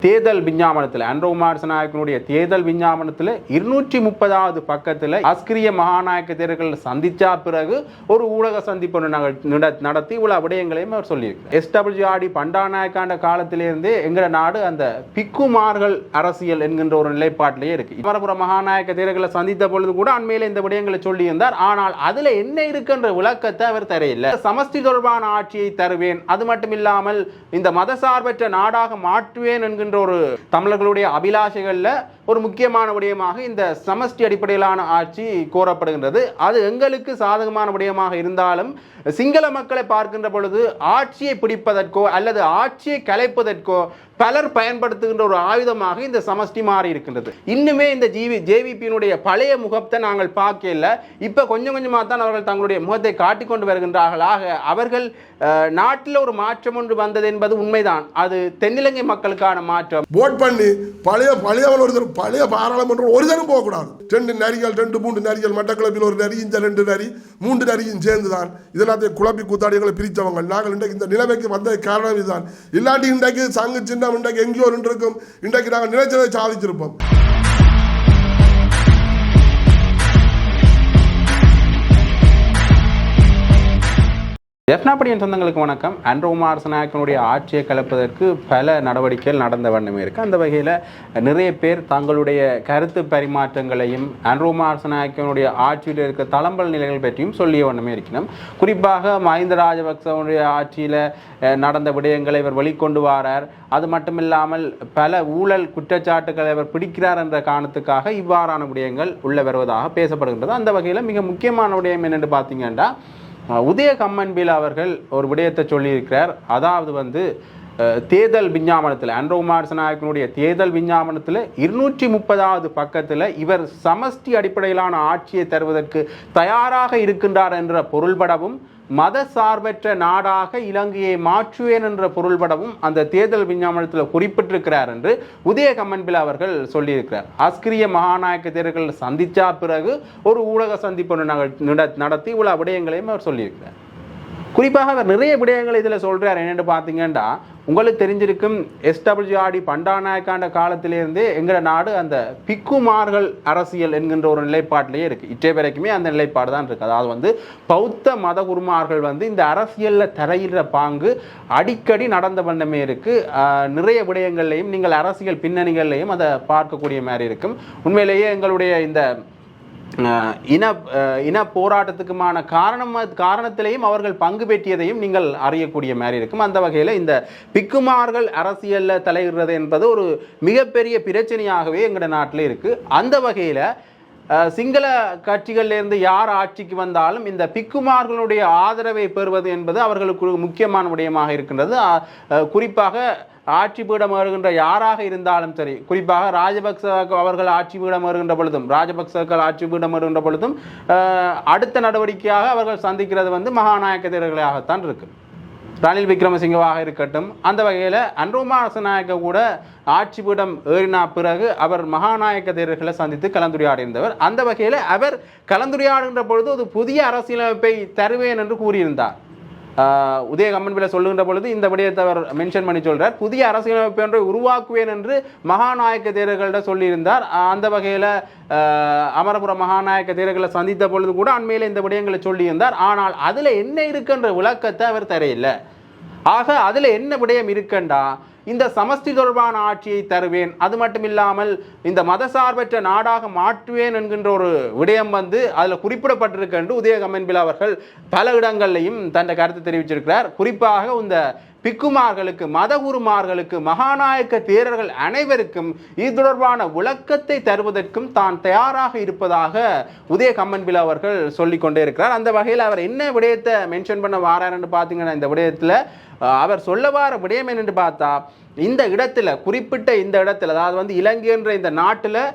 தேர்தல் விஞ்ஞாபனத்தில் அன்ரோ மாரசநாயக்கனுடைய தேர்தல் விஞ்ஞாபனத்தில் 230வது பக்கத்தில் அஸ்கிரிய மகாநாயக்க தேர்தல்கள் சந்திச்சா பிறகு ஒரு ஊடக சந்திப்பு நடத்தி இவ்வளவு விடயங்களையும் அவர் சொல்லியிருக்கிறார். SWRD பண்டாநாயக்காண்ட காலத்திலிருந்தே எங்கட நாடு அந்த பிக்குமார்கள் அரசியல் என்கின்ற ஒரு நிலைப்பாட்டிலேயே இருக்கு. அமரபுர மகாநாயக்க தேர்தல்களை சந்தித்த பொழுது கூட அண்மையில இந்த விடயங்களை சொல்லியிருந்தார். ஆனால் அதுல என்ன இருக்குன்ற விளக்கத்தை அவர் தரையில்லை. சமஷ்டி தொடர்பான ஆட்சியை தருவேன், அது மட்டும் இல்லாமல் இந்த மதசார்பற்ற நாடாக மாற்றுவேன் என்கின்ற ஒரு தமிழர்களுடைய அபிலாஷைகள்ல ஒரு முக்கியமான விடயமாக இந்த சமஷ்டி அடிப்படையிலான ஆட்சி கோரப்படுகின்றது. அது எங்களுக்கு சாதகமான விடயமாக இருந்தாலும் சிங்கள மக்களை பார்க்கின்ற பொழுது ஆட்சியை பிடிப்பதற்கோ அல்லது ஆட்சியை கலைப்பதற்கோ பலர் பயன்படுத்துகின்ற ஒரு ஆயுதமாக இந்த சமஷ்டி மாறி இருக்கின்றது. இன்னுமே இந்த ஜேவிபியினுடைய பழைய முகத்தை நாங்கள் பார்க்கல. இப்ப கொஞ்சம் கொஞ்சமாக தான் அவர்கள் தங்களுடைய முகத்தை காட்டிக்கொண்டு வருகின்றார்கள். ஆக அவர்கள் நாட்டில் ஒரு மாற்றம் ஒன்று வந்தது என்பது உண்மைதான். அது தென்னிலங்கை மக்களுக்கான மாற்றம். போட் பண்ணி பழைய பாராளுமன்றம் ஒரு தரம் போகக்கூடாது. 2 நரிகள் 2-3 நரிகள் மட்டக்களப்பில் ஒரு நரி, இந்த 2 நரி 3 நரியும் சேர்ந்துதான் இதெல்லாத்தையும் குழப்பி கூத்தாடிகளை பிரித்தவங்க நாங்கள். இன்றைக்கு இந்த நிலைமைக்கு வந்த காரணம் இதுதான். இல்லாட்டி இன்றைக்கு சங்கு சின்னம் இன்றைக்கு எங்கேயோ இருக்கும். இன்றைக்கு நாங்கள் நினைச்சதை சாதிச்சிருப்போம். ஜெஃப்னாபடியின் சொந்தங்களுக்கு வணக்கம். அன்ரோ மாரசநாயக்கனுடைய ஆட்சியை கலப்பதற்கு பல நடவடிக்கைகள் நடந்த வண்ணமே இருக்குது. அந்த வகையில் நிறைய பேர் தங்களுடைய கருத்து பரிமாற்றங்களையும் அன்ரோ மாரசநாயக்கனுடைய ஆட்சியில் இருக்க தளம்பல் நிலைகள் பற்றியும் சொல்லிய வண்ணமே இருக்கணும். குறிப்பாக மஹிந்த ராஜபக்சவுடைய ஆட்சியில் நடந்த விடயங்களை இவர் வெளிக்கொண்டு வாரார். அது மட்டுமில்லாமல் பல ஊழல் குற்றச்சாட்டுகளை அவர் பிடிக்கிறார் என்ற காரணத்துக்காக இவ்வாறான விடயங்கள் உள்ள வருவதாக பேசப்படுகின்றது. அந்த வகையில் மிக முக்கியமான விடயம் என்னென்று பார்த்தீங்கன்னா, உதய கம்மன்பில் அவர்கள் ஒரு விடயத்தை சொல்லியிருக்கிறார். அதாவது தேர்தல் விஞ்ஞாபனத்தில் அன்ரோ மாரசநாயக்கனுடைய தேர்தல் விஞ்ஞாபனத்தில் 230வது பக்கத்தில் இவர் சமஷ்டி அடிப்படையிலான ஆட்சியை தருவதற்கு தயாராக இருக்கின்றார் என்ற பொருள்படவும் மத சார்பற்ற நாடாக இலங்கையை மாற்றுவேன் என்ற பொருள்படவும் அந்த தேர்தல் விஞ்ஞாபனத்தில் குறிப்பிட்டிருக்கிறார் என்று உதய கம்மன்பில் அவர்கள் சொல்லியிருக்கிறார். அஸ்கிரிய மகாநாயக்க தேர்தல்கள் சந்திச்சா பிறகு ஒரு ஊடக சந்திப்பு நடத்தி இவ்வளவு விடயங்களையும் அவர் சொல்லியிருக்கிறார். குறிப்பாக அவர் நிறைய விடயங்களை இதில் சொல்கிறார். என்னென்னு பார்த்தீங்கன்னா, உங்களுக்கு தெரிஞ்சிருக்கும் SWRD பண்டாநாயக்காண்ட காலத்திலிருந்தே எங்கள் நாடு அந்த பிக்குமார்கள் அரசியல் என்கின்ற ஒரு நிலைப்பாட்டிலேயே இருக்குது. இற்றை வரைக்குமே அந்த நிலைப்பாடு தான் இருக்குது. அதாவது பௌத்த மத குருமார்கள் இந்த அரசியலில் தரையிடுற பாங்கு அடிக்கடி நடந்த வண்ணமே இருக்குது. நிறைய விடயங்கள்லையும் நீங்கள் அரசியல் பின்னணிகள்லையும் அதை பார்க்கக்கூடிய மாதிரி இருக்கும். உண்மையிலேயே எங்களுடைய இந்த இன போராட்டத்துக்குமான காரணத்திலையும் அவர்கள் பங்கு பெற்றியதையும் நீங்கள் அறியக்கூடிய மாதிரி இருக்கும். அந்த வகையில் இந்த பிக்குமார்கள் அரசியலில் தலையிடுறது என்பது ஒரு மிகப்பெரிய பிரச்சனையாகவே எங்கள் நாட்டில் இருக்குது. அந்த வகையில் சிங்கள கட்சிகளிலிருந்து யார் ஆட்சிக்கு வந்தாலும் இந்த பிக்குமார்களுடைய ஆதரவை பெறுவது என்பது அவர்களுக்கு முக்கியமான விடயமாக இருக்கின்றது. குறிப்பாக ஆட்சி பீடம் வருகின்ற யாராக இருந்தாலும் சரி, குறிப்பாக ராஜபக்ச அவர்கள் ஆட்சி பீடம் வருகின்ற பொழுதும் ராஜபக்சர்கள் ஆட்சி பீடம் வருகின்ற பொழுதும் அடுத்த நடவடிக்கையாக அவர்கள் சந்திக்கிறது மகாநாயக்க தேர்தல்களாகத்தான் இருக்கு. ரணில் விக்ரமசிங்கவாக இருக்கட்டும். அந்த வகையில் அன்ரோ மாரசநாயக்க கூட ஆட்சி பீடம் ஏறினா பிறகு அவர் மகாநாயக்க தேர்தல்களை சந்தித்து கலந்துரையாடியிருந்தவர். அந்த வகையில் அவர் கலந்துரையாடுகின்ற பொழுது ஒரு புதிய அரசியலமைப்பை தருவேன் என்று கூறியிருந்தார். உதய கம்மன்பில் சொல்லுகின்ற பொழுது இந்த விடயத்தை அவர் மென்ஷன் பண்ணி சொல்றார். புதிய அரசியலமைப்பு ஒன்றை உருவாக்குவேன் என்று மகாநாயக்க தேர்தல்களிட சொல்லியிருந்தார். அந்த வகையில் அமரபுர மகாநாயக்க தேர்தல்களை சந்தித்த பொழுது கூட அண்மையில் இந்த விடயங்களை சொல்லியிருந்தார். ஆனால் அதில் என்ன இருக்குன்ற விளக்கத்தை அவர் தரையில்லை. ஆக அதில் என்ன விடயம் இருக்குண்டா, இந்த சமஷ்டி தொடர்பான ஆட்சியை தருவேன், அது மட்டும் இல்லாமல் இந்த மதசார்பற்ற நாடாக மாற்றுவேன் என்கின்ற ஒரு விடயம் அதில் குறிப்பிடப்பட்டிருக்கு என்று உதய கம்மன்பில் அவர்கள் பல இடங்கள்லையும் தன் கருத்து தெரிவிச்சிருக்கிறார். குறிப்பாக இந்த பிக்குமார்களுக்கு மதகுருமார்களுக்கு மகாநாயக்க தேரர்கள் அனைவருக்கும் இது தொடர்பான விளக்கத்தை தருவதற்கும் தான் தயாராக இருப்பதாக உதய கம்மன்பில் அவர்கள் சொல்லிக்கொண்டே இருக்கிறார். அந்த வகையில் அவர் என்ன விடயத்தை மென்ஷன் பண்ண வாரார் என்று பார்த்தீங்கன்னா, இந்த விடயத்தில் அவர் சொல்ல வார விடயம் என்னென்று பார்த்தா, இந்த இடத்துல குறிப்பிட்ட இந்த இடத்துல அதாவது இலங்கை என்ற இந்த நாட்டில்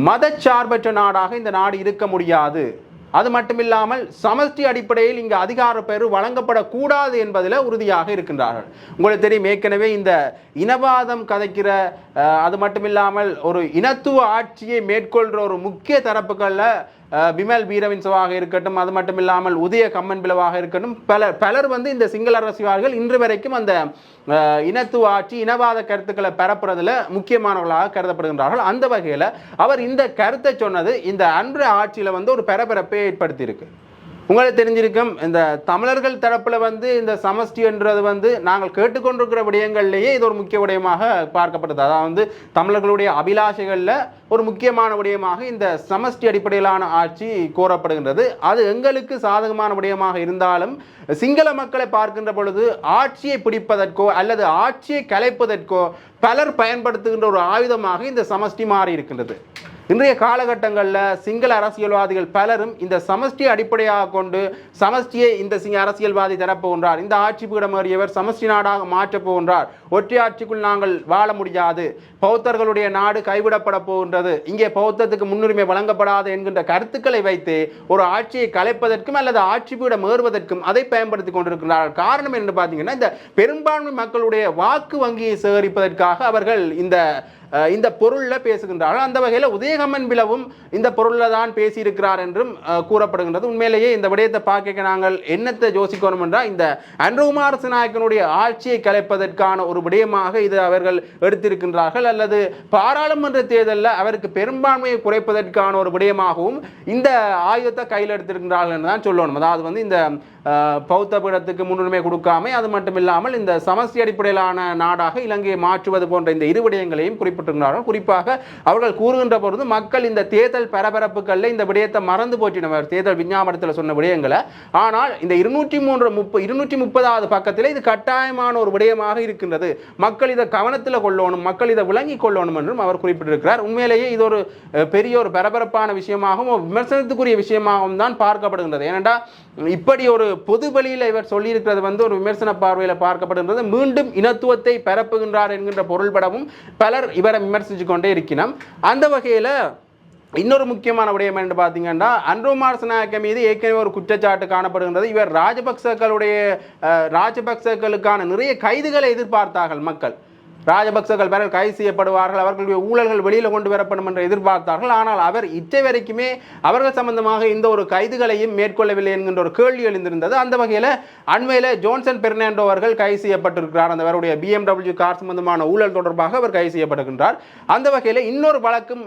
மதச்சார்பற்ற நாடாக இந்த நாடு இருக்க முடியாது. அது மட்டுமில்லாமல் சமஷ்டி அடிப்படையில் இங்கு அதிகார பெயர் வழங்கப்படக்கூடாது என்பதில் உறுதியாக இருக்கின்றார்கள். உங்களுக்கு தெரியும், ஏற்கனவே இந்த இனவாதம் கதைக்கிற அது மட்டுமில்லாமல் ஒரு இனத்துவ ஆட்சியை மேற்கொள்கிற ஒரு முக்கிய தரப்புகளில் பிமல் வீரவின்சவாக இருக்கட்டும், அது மட்டும் இல்லாமல் உதய கம்மன் பிளவாக இருக்கட்டும், பலர் வந்து இந்த சிங்கள அரசியல்வாதிகள் இன்று வரைக்கும் அந்த இனத்துவ ஆட்சி இனவாத கருத்துக்களை பரப்புறதுல முக்கியமானவர்களாக கருதப்படுகின்றார்கள். அந்த வகையில் அவர் இந்த கருத்தை சொன்னது இந்த அன்று ஆட்சியில் வந்து ஒரு பரபரப்பை ஏற்படுத்தி இருக்கு. உங்களுக்கு தெரிஞ்சிருக்கும், இந்த தமிழர்கள் தரப்புல வந்து இந்த சமஷ்டி என்றது வந்து நாங்கள் கேட்டுக்கொண்டிருக்கிற விடயங்கள்லேயே இது ஒரு முக்கிய விடயமாக பார்க்கப்பட்டது. அதாவது தமிழர்களுடைய அபிலாஷைகளில் ஒரு முக்கியமான விடயமாக இந்த சமஷ்டி அடிப்படையிலான ஆட்சி கோரப்படுகின்றது. அது எங்களுக்கு சாதகமான விடயமாக இருந்தாலும் சிங்கள மக்களை பார்க்கின்ற பொழுது ஆட்சியை பிடிப்பதற்கோ அல்லது ஆட்சியை கலைப்பதற்கோ பலர் பயன்படுத்துகின்ற ஒரு ஆயுதமாக இந்த சமஷ்டி மாறி இருக்கின்றது. இன்றைய காலகட்டங்களில் சிங்கள அரசியல்வாதிகள் பலரும் இந்த சமஷ்டியை அடிப்படையாக கொண்டு சமஷ்டியை இந்த அரசியல்வாதி தரப்போகின்றார், இந்த ஆட்சி பீடம் ஏறியவர் சமஷ்டி நாடாக மாற்றப் போகின்றார், ஒற்றை ஆட்சிக்குள் நாங்கள் வாழ முடியாது, பௌத்தர்களுடைய நாடு கைவிடப்பட போகின்றது, இங்கே பௌத்தத்துக்கு முன்னுரிமை வழங்கப்படாது என்கின்ற கருத்துக்களை வைத்து ஒரு ஆட்சியை கலைப்பதற்கும் அல்லது ஆட்சி பீடம் ஏறுவதற்கும் அதை பயன்படுத்தி கொண்டிருக்கிறார்கள். காரணம் என்று பார்த்தீங்கன்னா, இந்த பெரும்பான்மை மக்களுடைய வாக்கு வங்கியை சேகரிப்பதற்காக அவர்கள் இந்த பொருளில் பேசுகின்றார்கள். அந்த வகையில் உதயகம்மன் பிளவும் இந்த பொருளில் தான் பேசியிருக்கிறார் என்றும் கூறப்படுகின்றது. உண்மையிலேயே இந்த விடயத்தை பார்க்க நாங்கள் என்னத்தை யோசிக்கணும் என்றால், இந்த அன்ருகுமார் திசாநாயக்கனுடைய ஆட்சியை கலைப்பதற்கான ஒரு விடயமாக இது அவர்கள் எடுத்திருக்கின்றார்கள், அல்லது பாராளுமன்ற தேர்தலில் அவருக்கு பெரும்பான்மையை குறைப்பதற்கான ஒரு விடயமாகவும் இந்த ஆயுதத்தை கையில் எடுத்திருக்கின்றார்கள் என்று தான் சொல்லணும். அதாவது வந்து இந்த பௌத்த பீடத்துக்கு முன்னுரிமை கொடுக்காம, அது மட்டும் இல்லாமல் இந்த சமஷ்டி அடிப்படையிலான நாடாக இலங்கையை மாற்றுவது போன்ற இந்த இரு விடயங்களையும் குறிப்பிட்டிருக்கிறார்கள். குறிப்பாக அவர்கள் கூறுகின்ற பொழுது மக்கள் இந்த தேர்தல் பரபரப்புகளில் இந்த விடயத்தை மறந்து போற்றினவர், தேர்தல் விஞ்ஞாபனத்தில் சொன்ன விடயங்களை. ஆனால் இந்த 230வது பக்கத்தில் இது கட்டாயமான ஒரு விடயமாக இருக்கின்றது, மக்கள் இதை கவனத்தில் கொள்ளணும், மக்கள் இதை விளங்கிக் கொள்ளணும் என்றும் அவர் குறிப்பிட்டிருக்கிறார். உண்மையிலேயே இது ஒரு பெரிய ஒரு பரபரப்பான விஷயமாகவும் விமர்சனத்துக்குரிய விஷயமாகவும் தான் பார்க்கப்படுகின்றது. ஏனென்றால் இப்படி ஒரு பொது வழியில் இவர் சொல்லியிருக்கிறது வந்து ஒரு விமர்சன பார்வையில் பார்க்கப்படுகின்றது. மீண்டும் இனத்துவத்தை பரப்புகின்றார் என்கின்ற பொருள்படவும் பலர் இவரை விமர்சித்து கொண்டே இருக்கிறோம். அந்த வகையில் இன்னொரு முக்கியமான விடயம் என்று பார்த்தீங்கன்னா, அன்ருகுமார் திசாநாயக்க மீது ஏற்கனவே ஒரு குற்றச்சாட்டு காணப்படுகின்றது. இவர் ராஜபக்சர்களுக்கான நிறைய கைதுகளை எதிர்பார்த்தார்கள் மக்கள். ராஜபக்சர்கள் பிறகு கைது செய்யப்படுவார்கள், அவர்களுடைய ஊழல்கள் வெளியில் கொண்டு வரப்படும் என்று எதிர்பார்த்தார்கள். ஆனால் அவர் இற்றை வரைக்குமே அவர்கள் சம்பந்தமாக இந்த ஒரு கைதுகளையும் மேற்கொள்ளவில்லை என்கின்ற ஒரு கேள்வி எழுந்திருந்தது. அந்த வகையில் அண்மையில் ஜோன்சன் பெர்னாண்டோ அவர்கள் கைது செய்யப்பட்டிருக்கிறார். அந்த அவருடைய BMW கார் சம்பந்தமான ஊழல் தொடர்பாக அவர் கைது செய்யப்படுகின்றார். அந்த வகையில் இன்னொரு வழக்கும்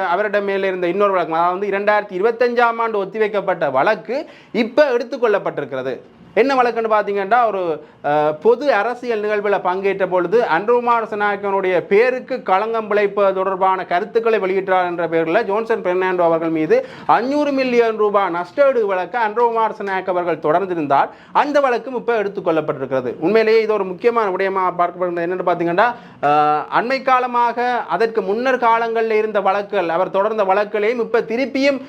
அவரிடம் மேலே இருந்த இன்னொரு வழக்கம், அதாவது 2025ஆம் ஆண்டு ஒத்திவைக்கப்பட்ட வழக்கு இப்போ எடுத்துக்கொள்ளப்பட்டிருக்கிறது. என்ன வழக்குன்னு பார்த்தீங்கன்னா, ஒரு பொது அரசியல் நிகழ்வில் பங்கேற்ற பொழுது அன்ருகுமார் திசாநாயக்கனுடைய பேருக்கு களங்கம் விளைப்பது தொடர்பான கருத்துக்களை வெளியிட்டார் என்ற பெயரில் ஜோன்சன் பெர்னாண்டோ அவர்கள் மீது 500 மில்லியன் ரூபாய் நஷ்டஈடு வழக்கு அன்ருகுமார் திசாநாயக்க அவர்கள் தொடர்ந்திருந்தார். அந்த வழக்கும் இப்போ எடுத்துக்கொள்ளப்பட்டிருக்கிறது. உண்மையிலேயே இது ஒரு முக்கியமான விடயமாக பார்க்கப்படுகிறது. என்னென்னு பார்த்தீங்கன்னா, அண்மை காலமாக அதற்கு முன்னர் காலங்களில் இருந்த வழக்குகள், அவர் தொடர்ந்த வழக்குகளையும் இப்போ திருப்பியும்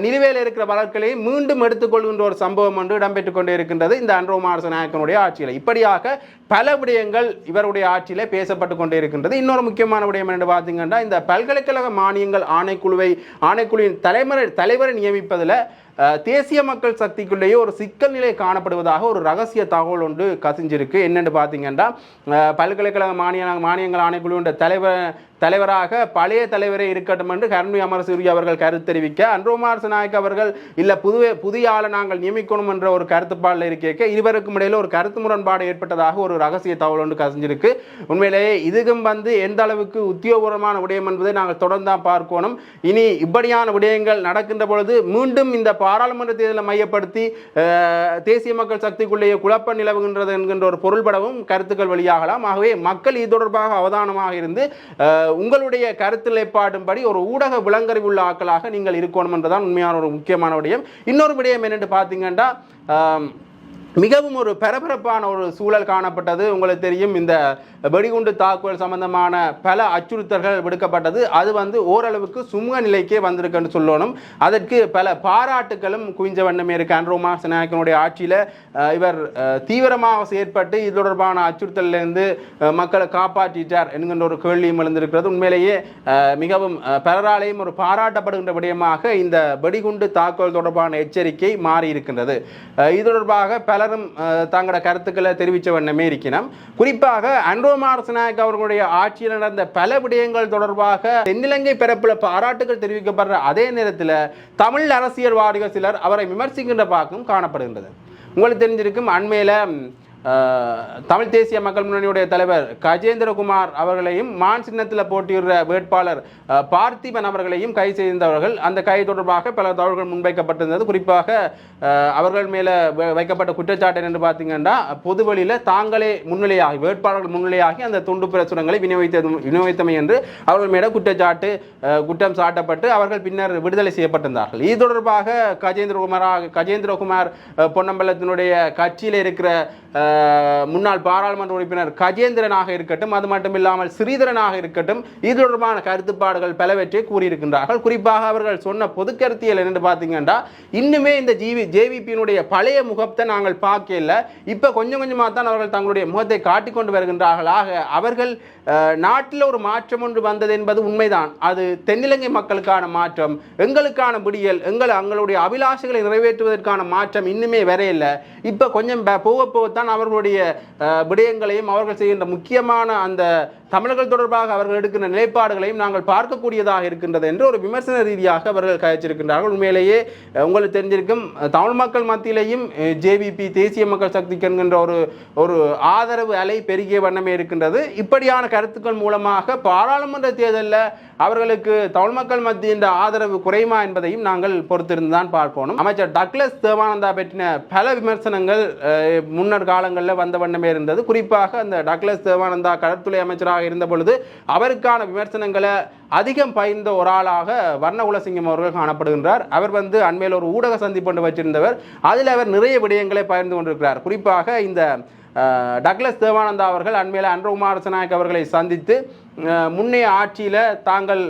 நிலுவையில் இருக்கிற வழக்குகளையும் மீண்டும் எடுத்துக்கொள்கின்ற ஒரு சம்பவம் ஒன்று இடம்பெற்றுக் கொண்டே இருக்கின்றது இந்த அன்ருகுமார் திசாநாயக்கனுடைய ஆட்சியில். இப்படியாக பல விடயங்கள் இவருடைய ஆட்சியிலே பேசப்பட்டு கொண்டே இருக்கின்றது. இன்னொரு முக்கியமான விடயம் என்று பார்த்தீங்கன்னா, இந்த பல்கலைக்கழக மானியங்கள் ஆணைக்குழுவின் தலைவரை நியமிப்பதில் தேசிய மக்கள் சக்திக்குள்ளேயே ஒரு சிக்கல் நிலை காணப்படுவதாக ஒரு ரகசிய தகவல் ஒன்று கசிஞ்சிருக்கு. என்னென்னு பார்த்தீங்கன்னா, பல்கலைக்கழக மானியங்கள் ஆணைக்குழுவின் தலைவராக பழைய தலைவரே இருக்கட்டும் என்று கருணை அமரசூரிய அவர்கள் கருத்து தெரிவிக்க, அன்ருகுமார் திசாநாயக்க அவர்கள் இல்லை புதிய ஆளை நாங்கள் நியமிக்கணும் என்ற ஒரு கருத்துப்பாடில் இருக்க இருவருக்கும் இடையில் ஒரு கருத்து முரண்பாடு ஏற்பட்டதாக ஒரு ரகசிய தகவல் ஒன்று கசிஞ்சிருக்கு. உண்மையிலேயே இதுக்கும் வந்து எந்த அளவுக்கு உத்தியோகபூர்வமான விடயம் என்பதை நாங்கள் தொடர்ந்து தான் பார்க்கணும். இனி இப்படியான விடயங்கள் நடக்கின்ற பொழுது மீண்டும் இந்த பாராளுமன்ற தேர்தலை மையப்படுத்தி தேசிய மக்கள் சக்திக்குள்ளேயே குழப்பம் நிலவுகின்றது என்கின்ற ஒரு பொருள்படவும் கருத்துக்கள் வெளியாகலாம். ஆகவே மக்கள் இது தொடர்பாக அவதானமாக இருந்து உங்களுடைய கருத்து நிலைப்பாடும்படி ஒரு ஊடக விளங்கறிவுள்ள ஆட்களாக நீங்கள் இருக்கணும் என்றுதான் உண்மையான ஒரு முக்கியமான விடயம். இன்னொரு விடயம் என்னென்று பார்த்தீங்கன்னா, மிகவும் ஒரு பரபரப்பான ஒரு சூழல் காணப்பட்டது. உங்களுக்கு தெரியும், இந்த வெடிகுண்டு தாக்குதல் சம்பந்தமான பல அச்சுறுத்தல்கள் விடுக்கப்பட்டது. அது வந்து ஓரளவுக்கு சுமூக நிலைக்கே வந்திருக்குன்னு சொல்லணும். அதற்கு பல பாராட்டுகளும் குவிஞ்ச வண்ணமே இருக்கு. அன்ருகுமார் திசாநாயக்கனுடைய ஆட்சியில் இவர் தீவிரமாக செயற்பட்டு இது தொடர்பான அச்சுறுத்தலிலிருந்து மக்களை காப்பாற்றிட்டார் என்கின்ற ஒரு கேள்வியும் எழுந்திருக்கிறது. உண்மையிலேயே மிகவும் பலராலையும் ஒரு பாராட்டப்படுகின்ற விடயமாக இந்த வெடிகுண்டு தாக்குதல் தொடர்பான எச்சரிக்கை மாறி இருக்கின்றது. இது தொடர்பாக பல பலரும் தங்களோட கருத்துக்களை தெரிவித்த வண்ணமே இருக்கணும். குறிப்பாக அன்ரோமார் நாயக் அவர்களுடைய ஆட்சியில் நடந்த பல விடயங்கள் தொடர்பாக தென்னிலங்கை பரப்புல பாராட்டுகள் தெரிவிக்கப்படுற அதே நேரத்தில் தமிழ் அரசியல்வாதிகள் சிலர் அவரை விமர்சிக்கின்ற பாக்கும் காணப்படுகின்றது. உங்களுக்கு தெரிஞ்சிருக்கும், அண்மையில் தமிழ் தேசிய மக்கள் முன்னணியுடைய தலைவர் கஜேந்திரகுமார் அவர்களையும் மான் சின்னத்தில் போட்டியிடுற வேட்பாளர் பார்த்திபன் அவர்களையும் கைது செய்திருந்தவர்கள். அந்த கைது தொடர்பாக பல தகவல்கள் முன்வைக்கப்பட்டிருந்தது. குறிப்பாக அவர்கள் மேலே வைக்கப்பட்ட குற்றச்சாட்டு என்று பார்த்தீங்கன்னா, பொதுவெளியில் தாங்களே முன்னிலையாகி வேட்பாளர்கள் முன்னிலையாகி அந்த துண்டு பிரசுரங்களை விநியோகித்தமை என்று அவர்கள் மேலே குற்றம் சாட்டப்பட்டு அவர்கள் பின்னர் விடுதலை செய்யப்பட்டிருந்தார்கள். இது தொடர்பாக கஜேந்திரகுமார் பொன்னம்பலத்தினுடைய கட்சியில் இருக்கிற முன்னாள் பாராளுமன்ற உறுப்பினர் கஜேந்திரனாக இருக்கட்டும், அது மட்டும் இல்லாமல் ஸ்ரீதரனாக இருக்கட்டும், இது தொடர்பான கருத்துப்பாடுகள் பலவற்றை கூறியிருக்கின்றார்கள். குறிப்பாக அவர்கள் சொன்ன பொது கருத்தியல் என்று பார்த்தீங்கன்னா, இன்னுமே இந்த ஜேவிபியினுடைய பழைய முகத்தை நாங்கள் பார்க்கல, இப்போ கொஞ்சம் கொஞ்சமாக தான் அவர்கள் தங்களுடைய முகத்தை காட்டிக்கொண்டு வருகின்றார்கள். ஆக அவர்கள் நாட்டில் ஒரு மாற்றம் ஒன்று வந்தது என்பது உண்மைதான். அது தென்னிலங்கை மக்களுக்கான மாற்றம், எங்களுக்கான விடியல், எங்களுடைய அபிலாஷைகளை நிறைவேற்றுவதற்கான மாற்றம் இன்னுமே வரையில்லை. இப்போ கொஞ்சம் போகத்தான் அவர்களுடைய விடயங்களையும் அவர்கள் செய்கின்ற முக்கியமான அந்த தமிழர்கள் தொடர்பாக அவர்கள் எடுக்கின்ற நிலைப்பாடுகளையும் நாங்கள் பார்க்கக்கூடியதாக இருக்கின்றது என்று ஒரு விமர்சன ரீதியாக அவர்கள் கழிச்சிருக்கின்றார்கள். உண்மையிலேயே உங்களுக்கு தெரிஞ்சிருக்கும், தமிழ் மக்கள் மத்தியிலேயும் ஜேவிபி தேசிய மக்கள் சக்திக்கு என்கின்ற ஒரு ஆதரவு அலை பெருகிய வண்ணமே இருக்கின்றது. இப்படியான கருத்துக்கள் மூலமாக பாராளுமன்ற தேர்தலில் அவர்களுக்கு தமிழ் மக்கள் மத்தியின் ஆதரவு குறையுமா என்பதையும் நாங்கள் பொறுத்திருந்து தான் பார்க்கணும். அமைச்சர் டக்ளஸ் தேவானந்தா பற்றின பல விமர்சனங்கள் முன்னர் காலங்களில் வந்த வண்ணமே இருந்தது. குறிப்பாக அந்த டக்ளஸ் தேவானந்தா கடற்துறை அமைச்சராக இருந்த பொழுது அவருக்கான விமர்சனங்களை அதிகம் பயிர்ந்த ஒரு ஆளாக வர்ணகுலசிங்கம் அவர்கள் காணப்படுகின்றார். அவர் அண்மையில் ஒரு ஊடக சந்திப்பு வச்சிருந்தவர். அதில் அவர் நிறைய விடயங்களை பகிர்ந்து கொண்டிருக்கிறார். குறிப்பாக இந்த டக்ளஸ் தேவானந்தா அவர்கள் அண்மையில் அன்ரோகுமார் நாயக் அவர்களை சந்தித்து முன்னைய ஆட்சியில் தாங்கள்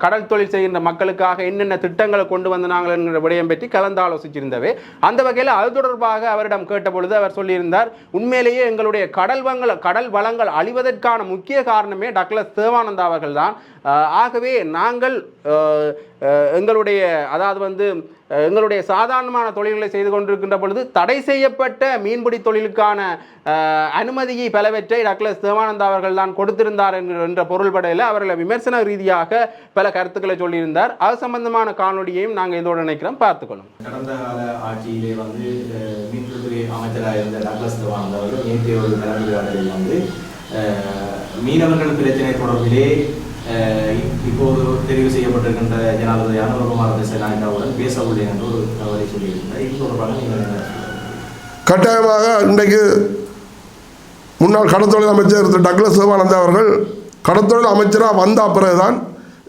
கடல் தொழில் செய்கின்ற மக்களுக்காக என்னென்ன திட்டங்களை கொண்டு வந்தாங்கள் என்கிற விடயம் பற்றி கலந்து ஆலோசிச்சிருந்தவே. அந்த வகையில் அது தொடர்பாக அவரிடம் கேட்டபொழுது அவர் சொல்லியிருந்தார், உண்மையிலேயே எங்களுடைய கடல் வளங்கள் அழிவதற்கான முக்கிய காரணமே டக்ளஸ் தேவானந்தா அவர்கள் தான். ஆகவே நாங்கள் எங்களுடைய சாதாரணமான தொழில்களை செய்து கொண்டிருக்கின்ற பொழுது தடை செய்யப்பட்ட மீன்பிடி தொழிலுக்கான அனுமதியை பலவற்றை டக்ளஸ் தேவானந்தா அவர்கள் தான் கொடுத்திருந்தார் என்ற பொருள்படையில் அவர்களை விமர்சன ரீதியாக பல கருத்துக்களை சொல்லியிருந்தார். அது சம்பந்தமான காணொலியையும் நாங்கள் இதோடு நினைக்கிறோம், பார்த்துக்கொள்ளும். கடந்த கால ஆட்சியிலே மீன்பிடித்துறை அமைச்சராக இருந்த டக்ளஸ் தேவானந்தா அவர்கள் நேற்றைய ஒரு கலந்துரையாடலில் மீனவர்கள் பிரச்சனை தொடர்பிலே இப்போது தெரிவு செய்யப்பட்டிருக்கின்ற ஜனாதிபதி அனுரகுமார் திசாநாயக்காவுடன் பேச உள்ளேன் என்று ஒரு தகவலை சொல்லியிருந்தார். இது தொடர்பாக நீங்கள் கட்டாயமாக இன்றைக்கு முன்னாள் கடற்தொழில் அமைச்சர் டக்ளஸ் தேவானந்தா அவர்கள் கடற்தொழில் அமைச்சராக வந்த பிறகுதான்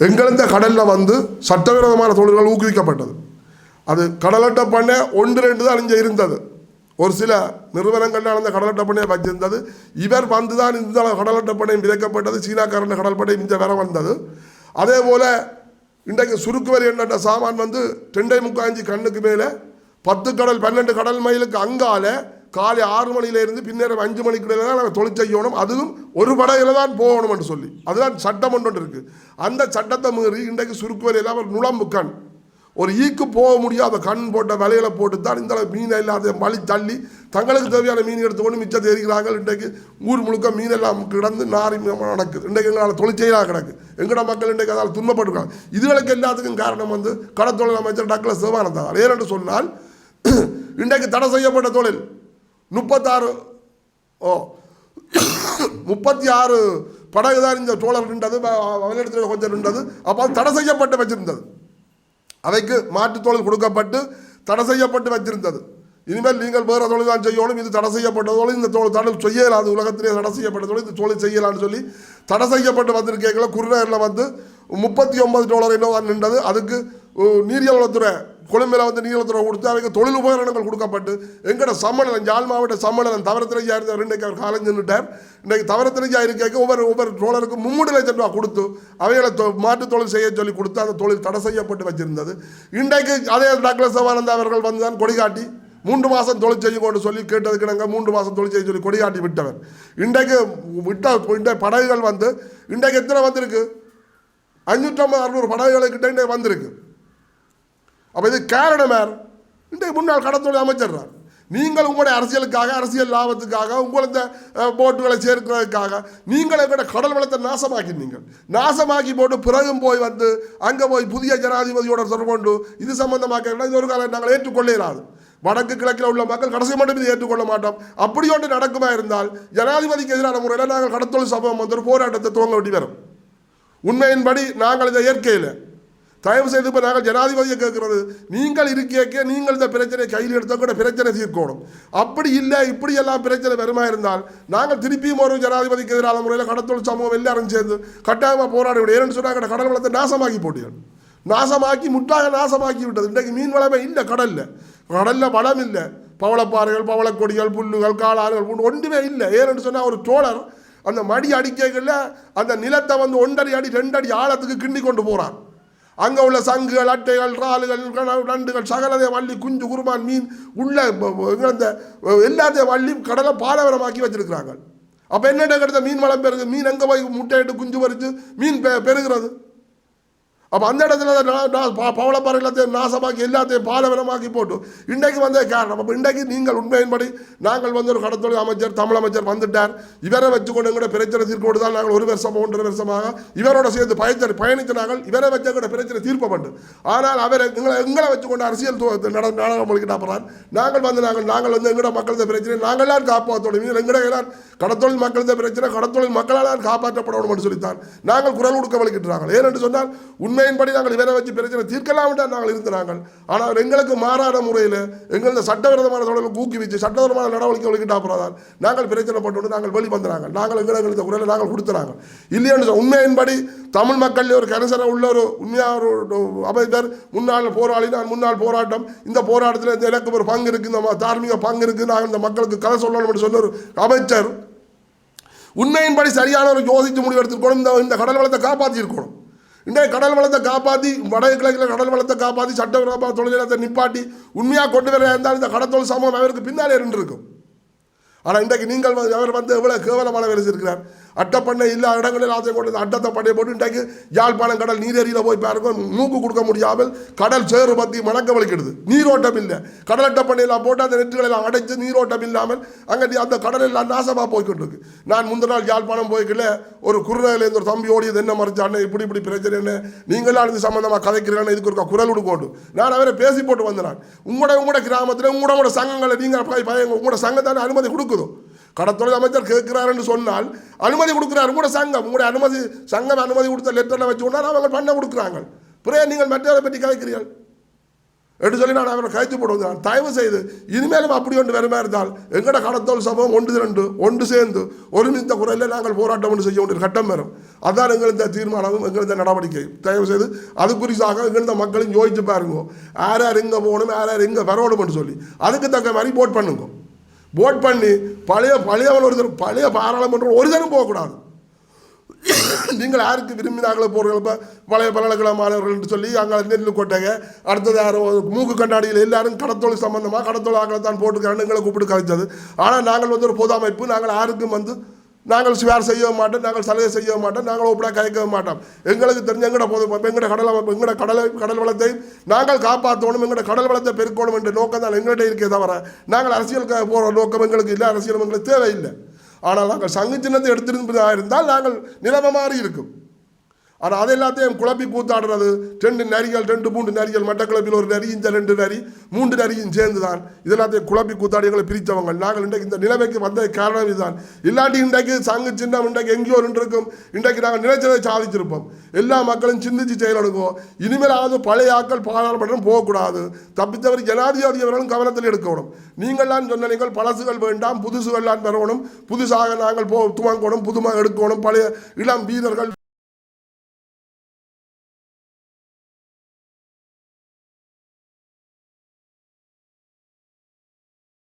எங்களந்த கடலில் சட்டவிரோதமான தொழில்கள் ஊக்குவிக்கப்பட்டது. அது கடலட்ட பண்ணை 1-2 தான் இங்கே இருந்தது. ஒரு சில நிறுவனங்கள் அந்த கடலட்ட பண்ணையை வச்சிருந்தது. இவர் தான் இந்த கடலட்ட பண்ணையும் விதைக்கப்பட்டது. சீனாக்காரன் கடல் பண்ணை இந்த வர வந்தது. அதே போல் இன்றைக்கு சுருக்கு வரி என்ற சாமான் 2.25 கண்ணுக்கு மேலே 10 கடல் 12 கடல் மைலுக்கு அங்கால காலை 6 மணியிலிருந்து பின்னேரம் 5 மணிக்குள்ள தான் நாங்கள் தொழில் செய்யணும். அதுவும் ஒரு படையில் தான் போகணும் என்று சொல்லி அதுதான் சட்டம் ஒன்று இருக்குது. அந்த சட்டத்தை மீறி இன்றைக்கு சுருக்கு வரையில் அவர் நுழம்பு கண் ஒரு ஈக்கு போக முடியாத கண் போட்ட வலைகளை போட்டு தான் இந்த மீனை இல்லாத வழி தள்ளி தங்களுக்கு தேவையான மீன் எடுத்துக்கொண்டு மிச்சத்தை எரிக்கிறார்கள். இன்றைக்கு ஊர் முழுக்க மீனெல்லாம் கிடந்து நாரி நடக்குது. இன்றைக்கு எங்களால் தொழிற்செயலாக கிடக்கு. எங்கட மக்கள் இன்றைக்கு அதால் துன்பப்பட்டிருக்காங்க. இதுகளுக்கு எல்லாத்துக்கும் காரணம் கடற்தொழில் அமைச்சர் டக்ளஸ் தேவானந்தா. ஏனென்று சொன்னால் இன்றைக்கு தடை செய்யப்பட்ட தொழில் 36 படகு தான் இந்த தோழர் நின்றது, அவனிடத்தில் கொஞ்சம் நின்றது. அப்போ தடை செய்யப்பட்டு வச்சிருந்தது. அவைக்கு மாற்று தொழில் கொடுக்கப்பட்டு தடை செய்யப்பட்டு வச்சிருந்தது. இனிமேல் நீங்கள் வேறு தொழில் தான் செய்யணும், இது தடை செய்யப்பட்ட தொழில், இந்த தொழில் செய்யலாது, உலகத்திலே தடை செய்யப்பட்ட தொழில், இந்த தொழில் செய்யலான்னு சொல்லி தடை செய்யப்பட்டு வந்திருக்கீங்களா. குருநேரில் $39 என்னவோ நின்றது. அதுக்கு நீரியல்வளத்துறை கொழும்பில் நீரியல்வளத்துறை கொடுத்து அவைக்கு தொழில் உபகரணங்கள் கொடுக்கப்பட்டு எங்கட சம்மேளனம் யாழ் மாவட்ட சம்மேளனம் தவறத்திரையாக இருந்தவர் இன்றைக்கு அவர் காலம் நின்றுட்டார். இன்றைக்கு தவறத்திரையாக இருக்க ஒவ்வொரு டோலருக்கு 3 லட்சம் ரூபா கொடுத்து அவைகளை மாற்று தொழில் செய்ய சொல்லி கொடுத்து அந்த தொழில் தடை செய்யப்பட்டு வச்சிருந்தது. இன்றைக்கு அதே டக்ளஸ் தேவானந்தா அவர்கள் தான் கொடிகாட்டி 3 மாதம் தொழில் செய்யும் கொண்டு சொல்லி கேட்டதுக்கு நாங்கள் 3 மாதம் தொழில் செய்ய சொல்லி கொடிகாட்டி விட்டவர். இன்றைக்கு இந்த படகுகள் இன்றைக்கு எத்தனை வந்திருக்கு? 550-600 படகுகளுக்கிட்ட வந்திருக்கு. அப்போ இது காரணம் யார்? இன்றைக்கு முன்னாள் கடற்தொழில் அமைச்சர் தான். நீங்கள் உங்களுடைய அரசியலுக்காக அரசியல் லாபத்துக்காக உங்களது போட்டுகளை சேர்க்கிறதுக்காக நீங்கள் எங்களோட கடல் வளத்தை நாசமாக்கி போட்டு பிறகும் போய் வந்து அங்கே போய் புதிய ஜனாதிபதியோட தொடர்பு கொண்டு இது சம்பந்தமாக இது ஒரு காலம் நாங்கள் ஏற்றுக்கொள்ள இயலாது. வடக்கு கிழக்கில் உள்ள மக்கள் கடைசி மட்டும் இதை ஏற்றுக்கொள்ள மாட்டோம். அப்படி ஒன்று நடக்குமா இருந்தால் ஜனாதிபதிக்கு எதிரான முறையில் நாங்கள் கடத்தொழில் சம்பவம் வந்து ஒரு போராட்டத்தை துவங்க வேண்டி வரும். உண்மையின்படி நாங்கள் இதை ஏற்கையில் தயவு செய்து இப்போ நாங்கள் ஜனாதிபதியை கேட்கறது, நீங்கள் இருக்கையே நீங்கள் இந்த பிரச்சனை கையில் எடுத்த கூட பிரச்சனை தீர்க்கணும். அப்படி இல்லை இப்படி எல்லாம் பிரச்சனை வருமா இருந்தால் நாங்கள் திருப்பியும் ஒரு ஜனாதிபதிக்கு எதிரான முறையில் கடத்தொழில் சமூகம் எல்லாரும் சேர்ந்து கட்டாயமாக போராட விடும். ஏன்னு சொன்னால் கடல் வளத்தை நாசமாக்கி போட்டீர்கள், முற்றாக நாசமாக்கி விட்டது. இன்றைக்கு மீன் வளமே இல்லை, கடலில் வளம் இல்லை. பவளப்பாறைகள், பவளக்கொடிகள், புல்லுகள், காளான்கள் ஒன்றுமே இல்லை. ஏன்னு சொன்னால் ஒரு தோழர் அந்த மடி அடிக்கைகளில் அந்த நிலத்தை வந்து 1.5 அடி 2 அடி ஆழத்துக்கு கிண்டி கொண்டு போகிறார். அங்கே உள்ள சங்குகள், அட்டைகள், இறாலுகள், நண்டுகள், சகலதை வள்ளி, குஞ்சு, குருமான், மீன் உள்ள இந்த எல்லாத்தையும் வள்ளி கடலை பாலைவனமாக்கி வச்சிருக்கிறாங்க. அப்போ என்னென்ன கிடைத்த மீன் வளம் பெருகு, மீன் எங்கே போய் முட்டையிட்டு குஞ்சு பறித்து மீன் பெருகிறது. அப்போ அந்த இடத்துல பவளப்பாறை எல்லாத்தையும் நாசமாக்கி எல்லாத்தையும் பாலைவனமாக்கி போட்டு இன்றைக்கு வந்தே காரணம். அப்போ இன்றைக்கு நீங்கள் உண்மையின்படி நாங்கள் வந்து ஒரு கடத்தொழில் அமைச்சர், தமிழ் அமைச்சர் வந்துட்டார், இவரை வச்சுக்கொண்டு எங்கூட பிரச்சனை தீர்க்கோடு தான் நாங்கள் 1 வருஷம் 1.5 வருஷமாக இவரோட சேர்ந்து பயணித்து நாங்கள் இவரை வச்ச கூட பிரச்சனை தீர்ப்பப்பட்டு. ஆனால் அவர் எங்களை வச்சுக்கொண்டு அரசியல் நாடகம் போய்கிட்டாப்பறான். நாங்கள் வந்து நாங்கள் வந்து எங்கட மக்களது பிரச்சனை நாங்களாம் காப்பாற்றணும். எங்கட எல்லாம் கடத்தொழில் மக்களது பிரச்சனை கடத்தொழில் மக்களால் காப்பாற்றப்படணும் சொல்லித்தான் நாங்கள் குரல் கொடுக்க வலிக்கிட்டாங்க. ஏனென்று சொன்னால் உண்மையின்படி நாங்கள் இவரை வச்சு பிரச்சனை தீர்க்கலாம் நாங்கள் இருந்தாங்க. ஆனால் எங்களுக்கு மாறாத முறையில் எங்களது சட்டவிரோதமான தொடர்பு ஊக்குவிச்சு சட்டவிரோதமான நடவடிக்கை வலிக்கிட்டாப்பதான் நாங்கள் பிரச்சனை பட்டு நாங்கள் வெளிவந்தாங்க. நாங்கள் எங்களுக்கு குரலை நாங்கள் கொடுத்துறாங்க. இல்லைன்னு உண்மையின்படி தமிழ் மக்கள் ஒரு கனசர உள்ள ஒரு உண்மையாக ஒரு அமைச்சர், முன்னாள் போராளி, நான் முன்னாள் போராட்டம், இந்த போராட்டத்தில் எனக்கு ஒரு பங்கு இருக்குது, இந்த தார்மீக பங்கு இருக்குது, நாங்கள் இந்த மக்களுக்கு கதை சொல்லணும் சொன்ன ஒரு அமைச்சர் உண்மையின்படி சரியான ஒரு யோசித்து முடிவு எடுத்துக்கணும். இந்த கடல் வளத்தை காப்பாற்றியிருக்கணும். இன்றைய கடல் வளத்தை காப்பாற்றி வடக்கு கிழக்கில் கடல் வளத்தை காப்பாற்றி சட்டவிரோத தொழிலத்தை நிப்பாட்டி உண்மையாக கொண்டு வர இருந்தால் இந்த கடத்தொழில் சமூகம் அவருக்கு பின்னாலே இருந்திருக்கும். ஆனால் இன்றைக்கு நீங்கள் அவர் வந்து எவ்வளோ கேவலமான வேலை செய்திருக்கிறார். அட்டப்பண்ணை இல்லா இடங்களில் ஆசை கொண்டு அட்டத்தை பண்ணை போட்டு இன்றைக்கு யாழ்ப்பாணம் கடல் நீரேரியில் போய் பாருங்க, மூக்கு கொடுக்க முடியாமல் கடல் சேறு பற்றி மணக்க வலிக்கிடுது. நீரோட்டம் இல்லை. கடல் அட்டப்பண்ணையெல்லாம் போட்டு அந்த நெட்டுகளெல்லாம் அடைச்சு நீரோட்டம் இல்லாமல் அங்கே அந்த கடலெல்லாம் நாசமாக போய்கிட்டு இருக்கு. நான் முந்தின நாள் யாழ்ப்பாணம் போய்க்கல ஒரு குருநகையிலேருந்து ஒரு தம்பி ஓடியது என்ன மறைச்சானே இப்படி பிரச்சனை என்ன நீங்களாம் இது சம்மந்தமாக கதைக்கிறேன்னு இதுக்கு ஒரு குரல் கொடுக்கொண்டு நான் அவரை பேசி போட்டு வந்தேன். உங்களோட கிராமத்தில் உங்களோட சங்கங்களை நீங்கள் உங்களோட சங்கத்தான அனுமதி கொடுக்குதோ? கடத்தொழில் அமைச்சர் கேட்கிறார் என்று சொன்னால் அனுமதி கொடுக்கிறார். உங்களோட சங்கம் உங்களுடைய அனுமதி கொடுத்த லெட்டரில் வச்சு கொண்டால் அவங்க பண்ண கொடுக்குறாங்க. பிறகு நீங்கள் மற்றவரை பற்றி கதைக்கிறீர்கள் என்று சொல்லி நான் அவரை கழித்து போடுவேன். தயவு செய்து இனிமேலும் அப்படி ஒன்று வருமா இருந்தால் எங்கட கடத்தொழில் சம்பவம் ஒன்று சேர்ந்து ஒருமித்த குறையில் நாங்கள் போராட்டம் ஒன்று செய்ய வேண்டிய கட்டம் வரும். அதான் எங்களது தீர்மானமும் எங்களது நடவடிக்கை. தயவு செய்து அது குறிப்பாக எங்களது மக்களும் யோசிச்சு பாருங்க, யார் எங்கே போகணும், யார் எங்கே வரணும்னு சொல்லி அதுக்கு தக்க மாதிரி போட் பண்ணுங்க. போட் பண்ணி பழையவன் ஒருத்தர் பழைய பாராளுமன்றம் ஒரு தரம் போகக்கூடாது. நீங்கள் யாருக்கு விரும்பினாங்களோ போகிறீங்க. இப்போ பழைய பல்கலைக்கழக மாணவர்கள் சொல்லி அங்கே நெல் கொட்டைங்க, அடுத்தது யாரும் மூக்கு கண்ணாடியில் எல்லாரும் கடத்தொழில் சம்பந்தமாக கடத்தொழில் ஆக்களை தான் போட்டுக்கிறான்னு எங்களை கூப்பிட்டு கழிச்சது. ஆனால் நாங்கள் வந்து ஒரு பொது அமைப்பு, நாங்கள் யாருக்கும் வந்து நாங்கள் வேறு செய்ய மாட்டோம், நாங்கள் சலுகை செய்ய மாட்டோம், நாங்கள் ஒப்படா கலைக்க மாட்டோம். எங்களுக்கு தெரிஞ்ச எங்கட பொது எங்கட கடல் வளத்தை நாங்கள் காப்பாற்றணும், எங்கட கடல் வளத்தை பெருக்கணும் என்ற நோக்கம் தான் எங்கள்கிட்ட இருக்கே தவிர நாங்கள் அரசியலுக்கு போகிற நோக்கம் எங்களுக்கு இல்லை, அரசியல் எங்களுக்கு தேவையில்லை. ஆனால் நாங்கள் சங்கு சின்னத்தை எடுத்திருந்ததாக இருந்தால் நாங்கள் நிலைமை மாறி இருக்கும். ஆனால் அது எல்லாத்தையும் குழப்பி கூத்தாடுறது 2 நரிகள் 2-3 நரிகள் மட்டக்களப்பில் ஒரு நரி, இந்த 2 நரி 3 நரியும் சேர்ந்து தான் இதெல்லாத்தையும் குழப்பி கூத்தாடி எங்களை பிரித்தவங்க. நாங்கள் இன்றைக்கு இந்த நிலைமைக்கு வந்த காரணம் இதுதான். இல்லாட்டி இன்றைக்கு சங்கு சின்னம் இன்றைக்கு எங்கேயோ இருக்கும். இன்றைக்கு நாங்கள் நினைச்சதை சாதிச்சிருப்போம். எல்லா மக்களும் சிந்திச்சு செயலெடுக்கும். இனிமேலாவது பழைய ஆக்கள் பாராளுமன்றம் போகக்கூடாது. தப்பித்தவர் ஜனாதிபதி அவர்களும் கவனத்தில் எடுக்கணும். நீங்கள்லாம் சொன்ன நீங்கள் பழசுகள் வேண்டாம், புதுசுகள்லாம் பெறணும், புதுசாக நாங்கள் துவங்கணும், புதுமாக எடுக்கணும், பழைய இளம் வீரர்கள்